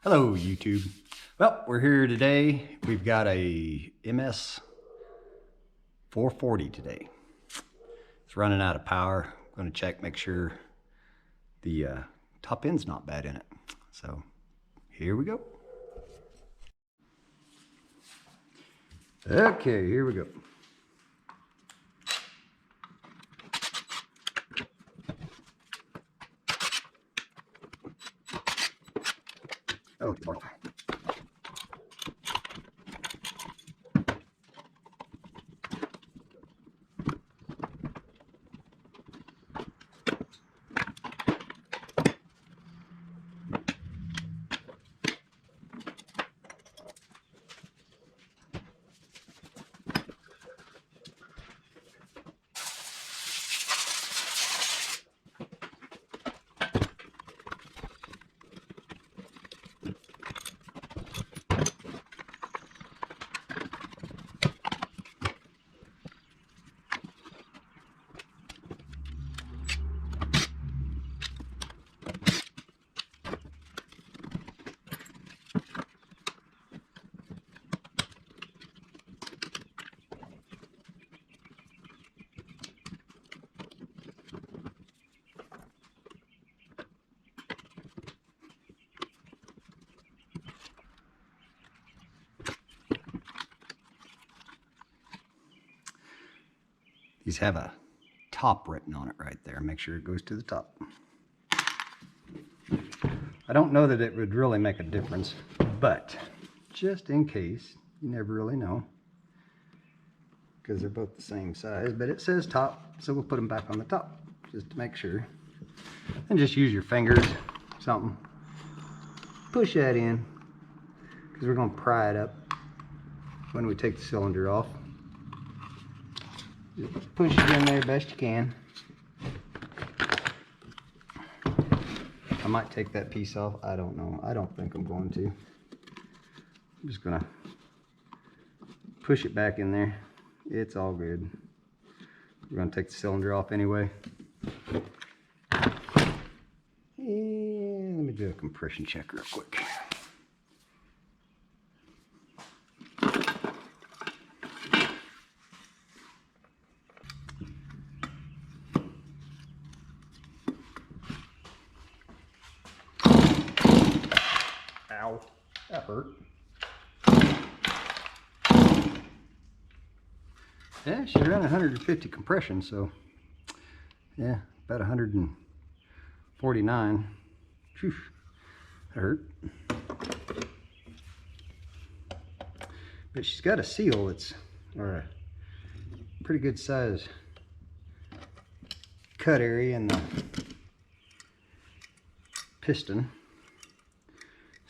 Hello, YouTube. Well, we're here today. We've got a MS440 today. It's running out of power. I'm going to check, make sure the top end's not bad in it. So here we go. Okay, here we go. Oh, boy. These have a top written on it right there. Make sure it goes to the top. I don't know that it would really make a difference, but just in case, you never really know, because they're both the same size, but it says top, so we'll put them back on the top just to make sure. And just use your fingers, something. Push that in, because we're going to pry it up when we take the cylinder off. Just push it in there best you can. I might take that piece off. I don't know. I don't think I'm going to. I'm just going to push it back in there. It's all good. We're going to take the cylinder off anyway. And let me do a compression check real quick. Ow, that hurt. Yeah, she ran 150 compression, so yeah, about 149. Whew, that hurt. But she's got a seal that's, or a pretty good size cut area in the piston.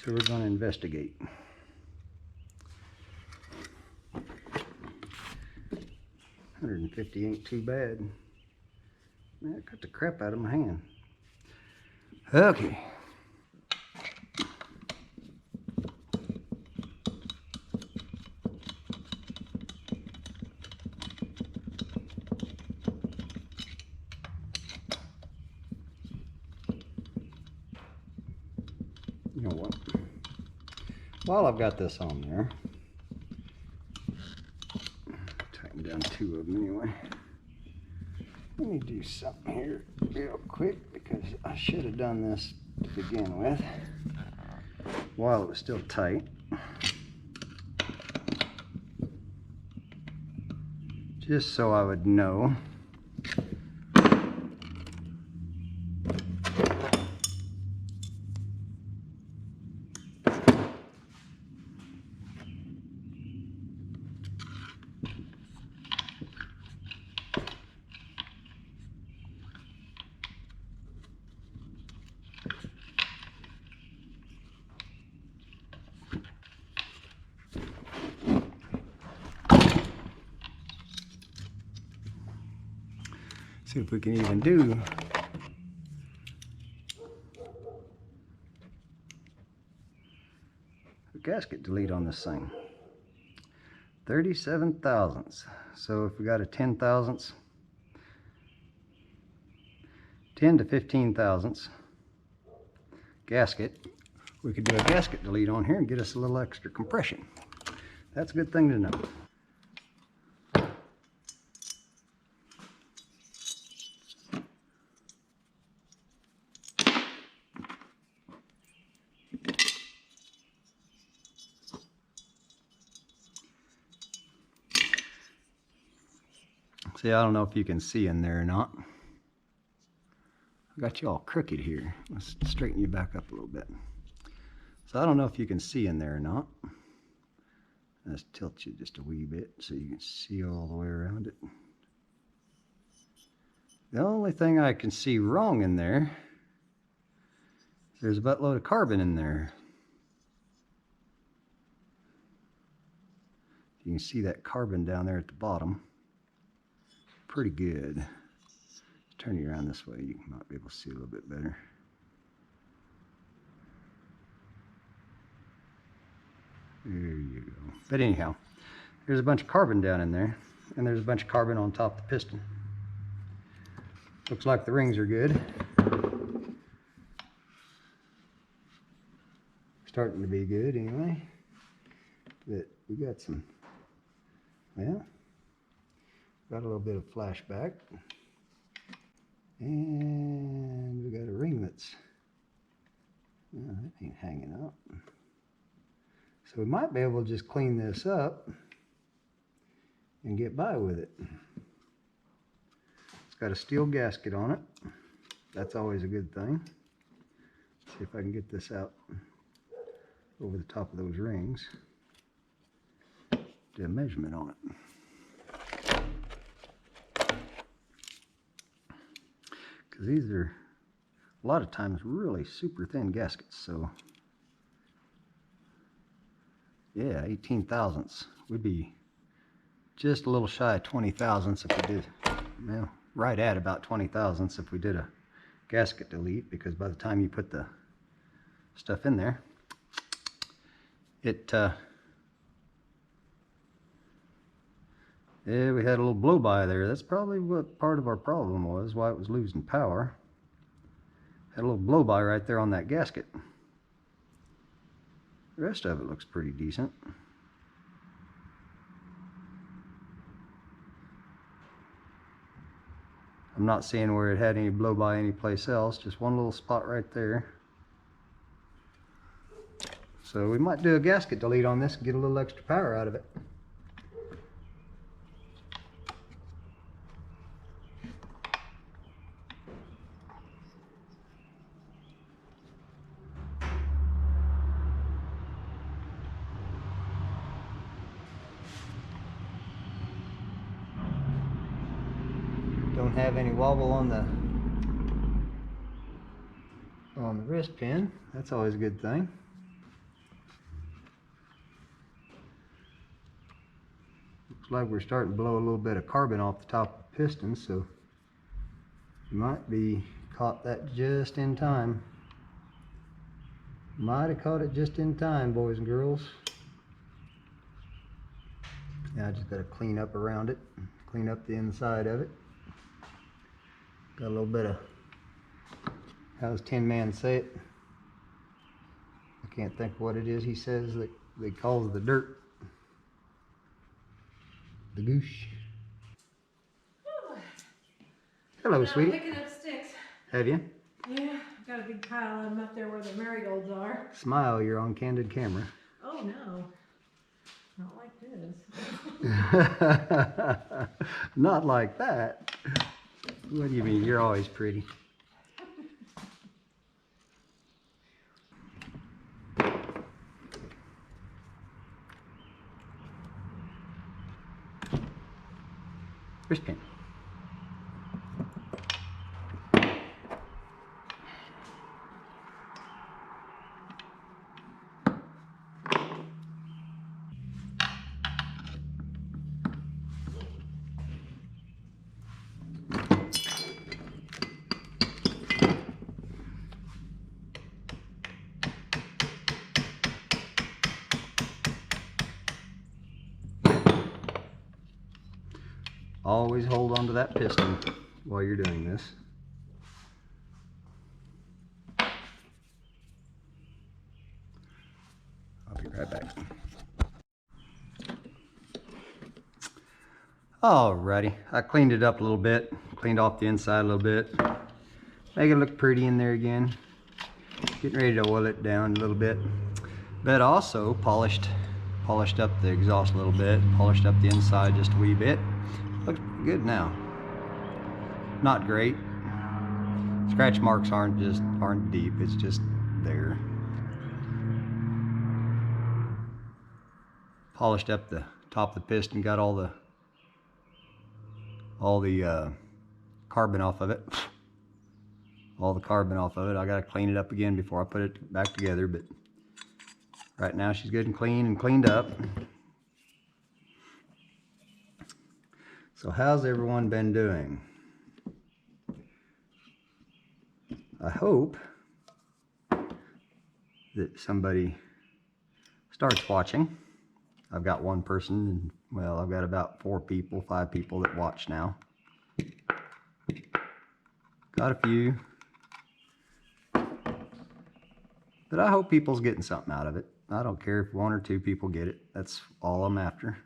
So we're going to investigate. 150 ain't too bad. Man, it cut the crap out of my hand. Okay. You know what? While I've got this on there, tighten down two of them anyway. Let me do something here real quick, because I should have done this to begin with while it was still tight. Just so I would know. See if we can even do a gasket delete on this thing. 37 thousandths. So if we got a 10 thousandths, 10 to 15 thousandths gasket, we could do a gasket delete on here and get us a little extra compression. That's a good thing to know. See, I don't know if you can see in there or not. I got you all crooked here. Let's straighten you back up a little bit. So I don't know if you can see in there or not. Let's tilt you just a wee bit so you can see all the way around it. The only thing I can see wrong in there, there's a buttload of carbon in there. You can see that carbon down there at the bottom. Pretty good. Turn you around this way, you might be able to see a little bit better. There you go. But anyhow, there's a bunch of carbon down in there, and there's a bunch of carbon on top of the piston. Looks like the rings are good. Starting to be good anyway. But we got some, well, got a little bit of flashback. And we got a ring that's, well, that ain't hanging up. So we might be able to just clean this up and get by with it. It's got a steel gasket on it. That's always a good thing. Let's see if I can get this out over the top of those rings. Do a measurement on it. Because these are a lot of times really super thin gaskets. So yeah, 18 thousandths. We'd be just a little shy of 20 thousandths if we did, well, right at about 20 thousandths if we did a gasket delete, because by the time you put the stuff in there, yeah, we had a little blow by there. That's probably what part of our problem was, why it was losing power. Had a little blow by right there on that gasket. The rest of it looks pretty decent. I'm not seeing where it had any blow by anyplace else, just one little spot right there. So we might do a gasket delete on this and get a little extra power out of it. Don't have any wobble on the wrist pin. That's always a good thing. Looks like we're starting to blow a little bit of carbon off the top of the piston, so you might be caught that just in time. Might have caught it just in time, boys and girls. Now I just got to clean up around it, clean up the inside of it. Got a little bit of, how does Tin Man say it? I can't think of what it is he says that they calls the dirt. The goosh. Hello, sweetie. Picking up sticks. Have you? Yeah, I've got a big pile of them up there where the marigolds are. Smile, you're on candid camera. Oh no, not like this. Not like that. What do you mean? You're always pretty. Wrist pin. Always hold on to that piston while you're doing this. Right back. Alrighty, I cleaned it up a little bit, cleaned off the inside a little bit, make it look pretty in there again. Getting ready to oil it down a little bit, but also polished up the exhaust a little bit, polished up the inside just a wee bit. Looks good now. Not great. Scratch marks aren't deep, it's just there. Polished up the top of the piston, got all the carbon off of it. All the carbon off of it. I gotta clean it up again before I put it back together, but right now she's good and clean and cleaned up. So how's everyone been doing? I hope that somebody starts watching. I've got one person, and well, I've got about 5 people that watch now. Got a few. But I hope people's getting something out of it. I don't care if 1 or 2 people get it. That's all I'm after.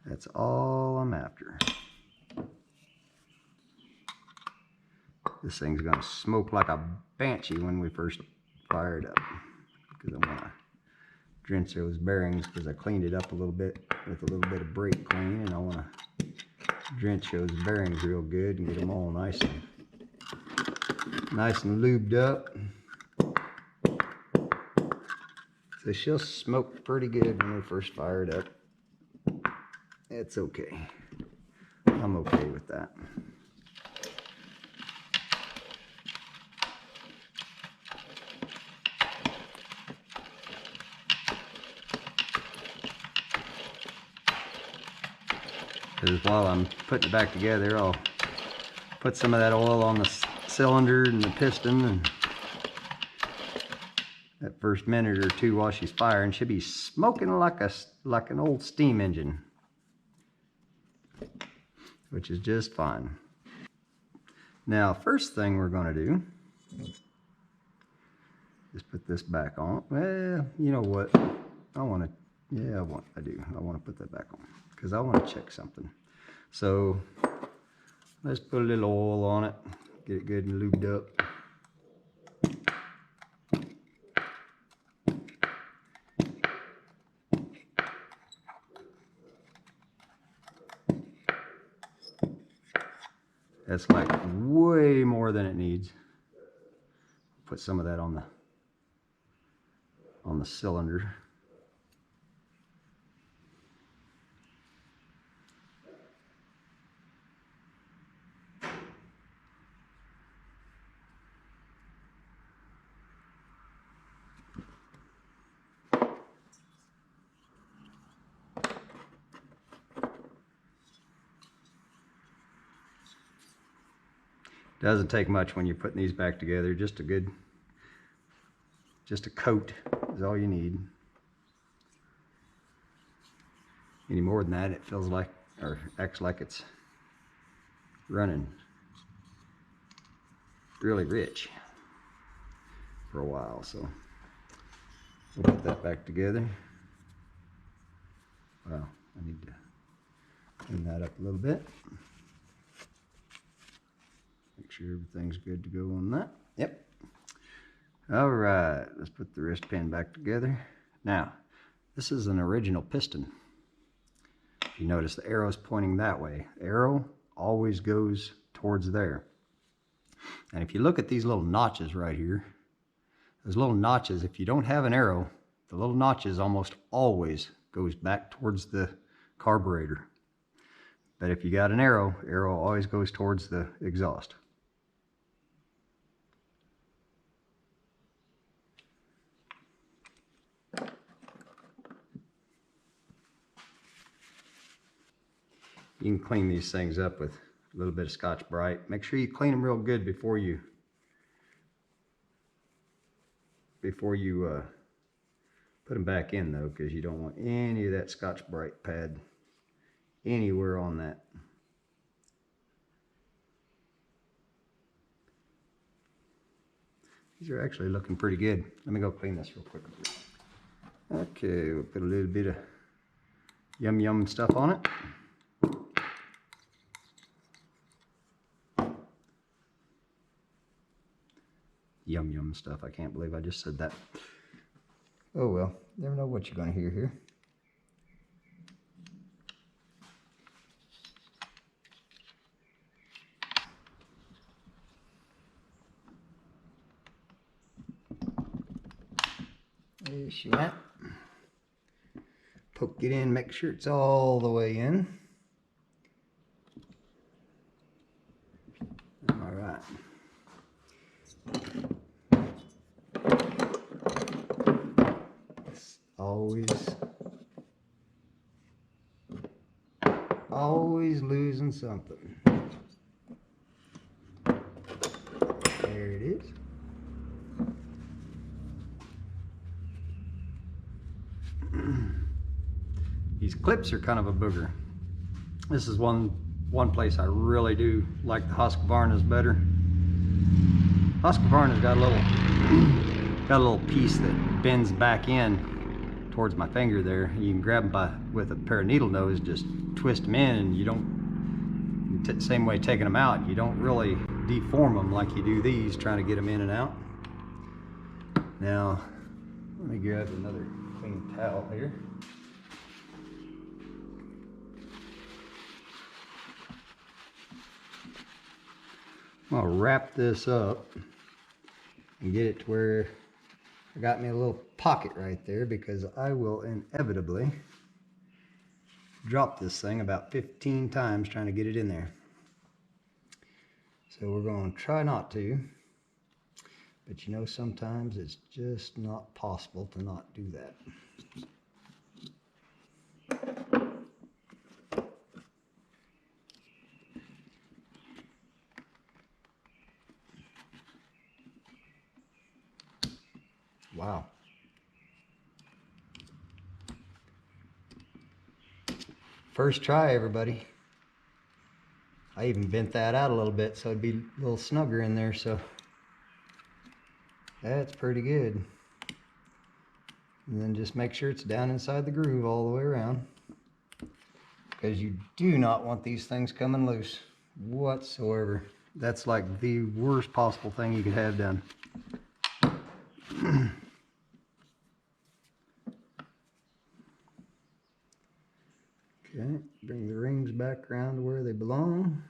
That's all I'm after. This thing's gonna smoke like a banshee when we first fire it up, because I want to drench those bearings, because I cleaned it up a little bit with a little bit of brake clean, and I want to drench those bearings real good and get them all nice and lubed up. So she'll smoke pretty good when we first fire it up. It's okay. I'm okay with that. Because while I'm putting it back together, I'll put some of that oil on the cylinder and the piston, and that first minute or 2 while she's firing should be smoking like an old steam engine, which is just fine. Now, first thing we're going to do is put this back on. Well, you know what? I want to put that back on, because I want to check something. So let's put a little oil on it, get it good and lubed up. That's like way more than it needs. Put some of that on the cylinder. Doesn't take much when you're putting these back together. Just a coat is all you need. Any more than that, it feels like, or acts like it's running really rich for a while. So we'll put that back together. Wow, I need to clean that up a little bit. Make sure everything's good to go on that. Yep. All right, let's put the wrist pin back together. Now, this is an original piston. If you notice, the arrow's pointing that way. The arrow always goes towards there. And if you look at these little notches right here, those little notches, if you don't have an arrow, the little notches almost always goes back towards the carburetor. But if you got an arrow, the arrow always goes towards the exhaust. You can clean these things up with a little bit of Scotch-Brite. Make sure you clean them real good before you put them back in, though, because you don't want any of that Scotch-Brite pad anywhere on that. These are actually looking pretty good. Let me go clean this real quick. Okay, we'll put a little bit of yum yum stuff on it. Yum yum stuff. I can't believe I just said that. Oh well, never know what you're going to hear here. There she went. Poke it in, make sure it's all the way in. All right. It's always losing something. There it is. These clips are kind of a booger. This is one place I really do like the Husqvarna's better. Husqvarna's got a little piece that bends back in towards my finger there. You can grab them with a pair of needle nose, just twist them in, and you don't, same way taking them out, you don't really deform them like you do these, trying to get them in and out. Now, let me grab another clean towel here. I'll wrap this up and get it to where I got me a little pocket right there, because I will inevitably drop this thing about 15 times trying to get it in there. So we're going to try not to, but you know, sometimes it's just not possible to not do that. Wow. First try, everybody. I even bent that out a little bit so it'd be a little snugger in there, so that's pretty good. And then just make sure it's down inside the groove all the way around, because you do not want these things coming loose whatsoever. That's like the worst possible thing you could have done. Okay, bring the rings back around to where they belong.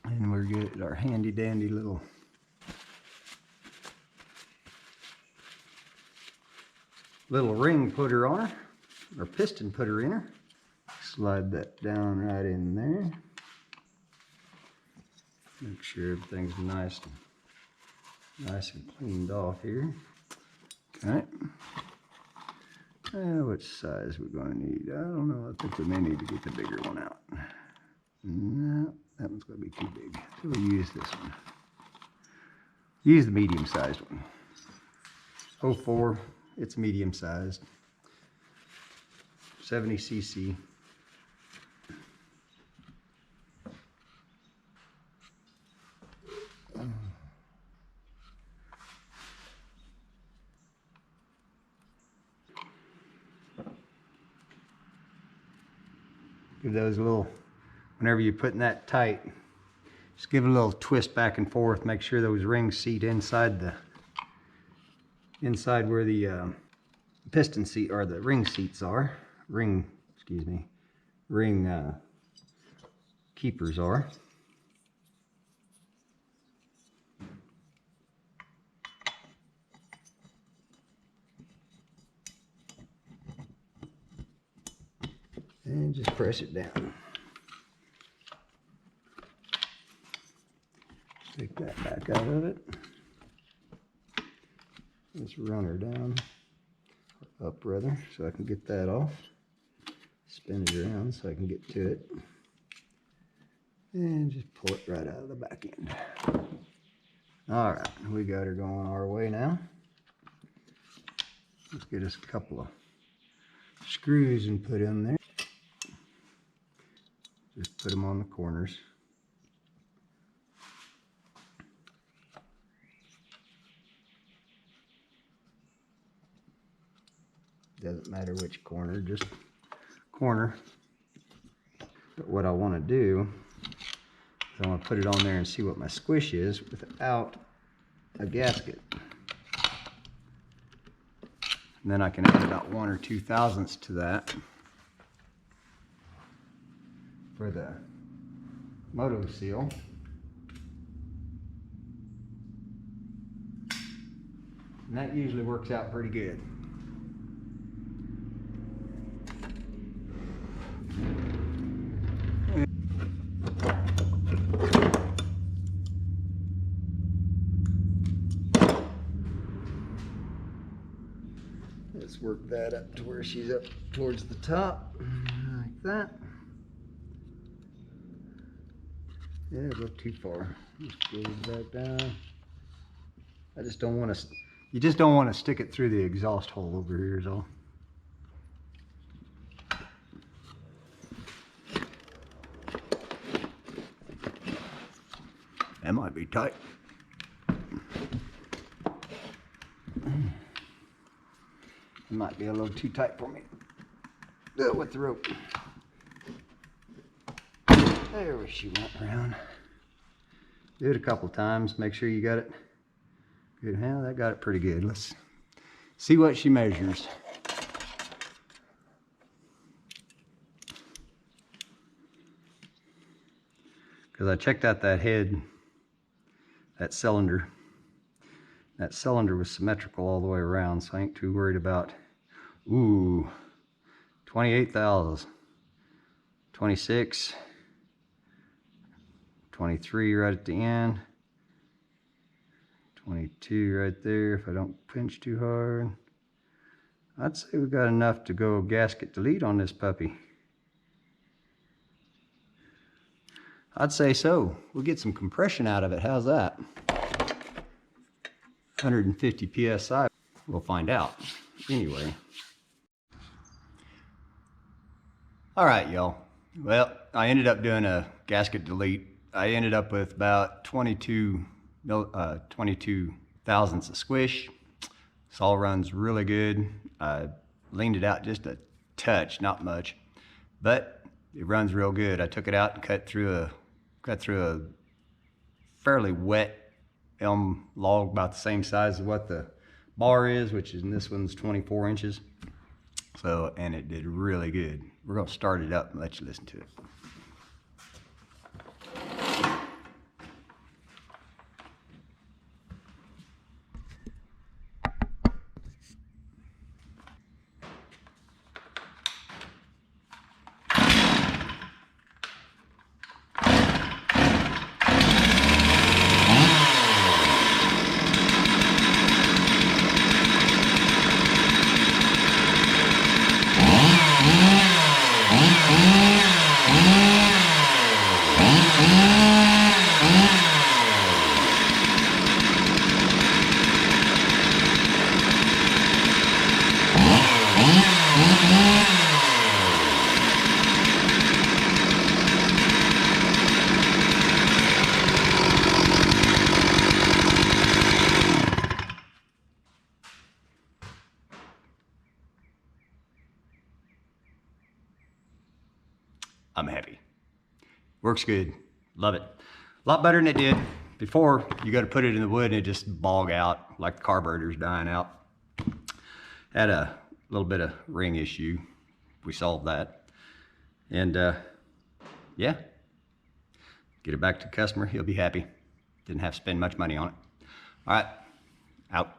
And we're getting our handy dandy little ring putter on her, or piston putter in her. Slide that down right in there. Make sure everything's nice and cleaned off here. Okay. Which size we're going to need? I don't know. I think we may need to get the bigger one out. No, that one's going to be too big. So we'll use this one. Use the medium-sized one. 04. It's medium-sized. 70 cc. Give those a little, whenever you're putting that tight, just give it a little twist back and forth. Make sure those rings seat inside where the piston seat, or the ring seats are. Ring keepers are. And just press it down. Take that back out of it. Just run her down, or up rather, so I can get that off. Spin it around so I can get to it. And just pull it right out of the back end. All right, we got her going our way now. Let's get us a couple of screws and put in there. Just put them on the corners. doesn't matter which corner, just corner. But what I want to do is I want to put it on there and see what my squish is without a gasket. And then I can add about 1 or 2 thousandths to that for the moto seal. And that usually works out pretty good. Let's work that up to where she's up towards the top, like that. Yeah, a little too far. Just pull it back down. I just don't want to, you just don't want to stick it through the exhaust hole over here is all. That might be tight. It might be a little too tight for me. Do it with the rope. There she went around. Do it a couple times. Make sure you got it good. Well, that got it pretty good. Let's see what she measures. Because I checked out that head, that cylinder. That cylinder was symmetrical all the way around, so I ain't too worried about, 28 thousandths, 26, 23 right at the end, 22 right there if I don't pinch too hard. I'd say we got enough to go gasket delete on this puppy. I'd say so. We'll get some compression out of it. How's that? 150 psi. We'll find out. Anyway. All right, y'all. Well, I ended up doing a gasket delete. I ended up with about 22 thousandths of squish. This all runs really good. I leaned it out just a touch, not much, but it runs real good. I took it out and cut through a fairly wet elm log about the same size as what the bar is, which is, in this one's 24 inches. So, and it did really good. We're gonna start it up and let you listen to it. I'm happy. Works good. Love it. A lot better than it did before. You got to put it in the wood and it just bog out like the carburetor's dying out. Had a little bit of ring issue. We solved that. And yeah, get it back to the customer. He'll be happy. Didn't have to spend much money on it. All right, out.